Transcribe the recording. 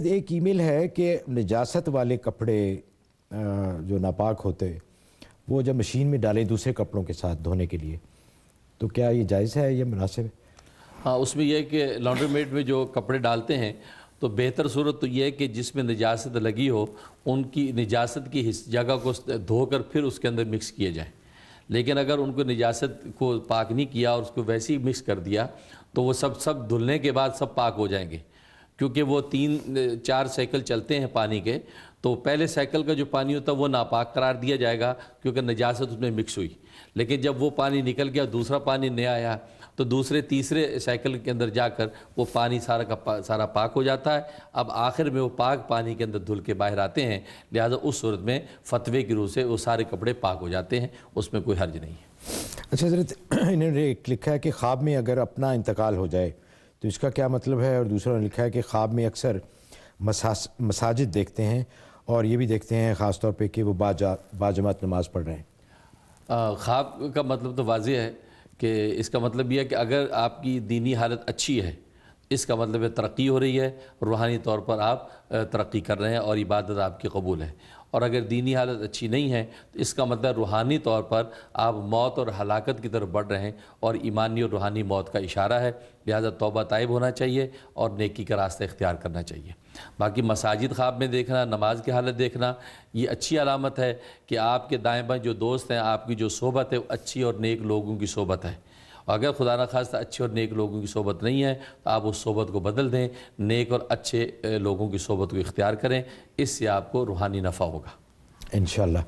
ایک ای میل ہے کہ نجاست والے کپڑے جو ناپاک ہوتے وہ جب مشین میں ڈالیں دوسرے کپڑوں کے ساتھ دھونے کے لیے، تو کیا یہ جائز ہے، یہ مناسب ہے؟ ہاں، اس میں یہ ہے کہ لانڈری میٹ میں جو کپڑے ڈالتے ہیں تو بہتر صورت تو یہ ہے کہ جس میں نجاست لگی ہو ان کی نجاست کی جگہ کو دھو کر پھر اس کے اندر مکس کیے جائیں. لیکن اگر ان کو نجاست کو پاک نہیں کیا اور اس کو ویسے ہی مکس کر دیا تو وہ سب دھلنے کے بعد سب پاک ہو جائیں گے، کیونکہ وہ 3-4 سائیکل چلتے ہیں پانی کے. تو پہلے سائیکل کا جو پانی ہوتا ہے وہ ناپاک قرار دیا جائے گا کیونکہ نجاست اس میں مکس ہوئی. لیکن جب وہ پانی نکل گیا دوسرا پانی نیا آیا تو دوسرے تیسرے سائیکل کے اندر جا کر وہ پانی سارا کا سارا پاک ہو جاتا ہے. اب آخر میں وہ پاک پانی کے اندر دھل کے باہر آتے ہیں، لہذا اس صورت میں فتوے کی روح سے وہ سارے کپڑے پاک ہو جاتے ہیں، اس میں کوئی حرج نہیں ہے. اچھا حضرت، انہوں نے ایک لکھا ہے کہ خواب میں اگر اپنا انتقال ہو جائے تو اس کا کیا مطلب ہے، اور دوسرا نے لکھا ہے کہ خواب میں اکثر مساجد دیکھتے ہیں اور یہ بھی دیکھتے ہیں خاص طور پہ کہ وہ باجماعت نماز پڑھ رہے ہیں. خواب کا مطلب تو واضح ہے کہ اس کا مطلب یہ ہے کہ اگر آپ کی دینی حالت اچھی ہے، اس کا مطلب ہے ترقی ہو رہی ہے، روحانی طور پر آپ ترقی کر رہے ہیں اور عبادت آپ کی قبول ہے. اور اگر دینی حالت اچھی نہیں ہے تو اس کا مطلب روحانی طور پر آپ موت اور ہلاکت کی طرف بڑھ رہے ہیں اور ایمانی اور روحانی موت کا اشارہ ہے. لہذا توبہ طائب ہونا چاہیے اور نیکی کا راستہ اختیار کرنا چاہیے. باقی مساجد خواب میں دیکھنا، نماز کی حالت دیکھنا، یہ اچھی علامت ہے کہ آپ کے دائیں بائیں جو دوست ہیں، آپ کی جو صحبت ہے وہ اچھی اور نیک لوگوں کی صحبت ہے. اگر خدا نخواستہ اچھے اور نیک لوگوں کی صحبت نہیں ہے تو آپ اس صحبت کو بدل دیں، نیک اور اچھے لوگوں کی صحبت کو اختیار کریں، اس سے آپ کو روحانی نفع ہوگا انشاءاللہ.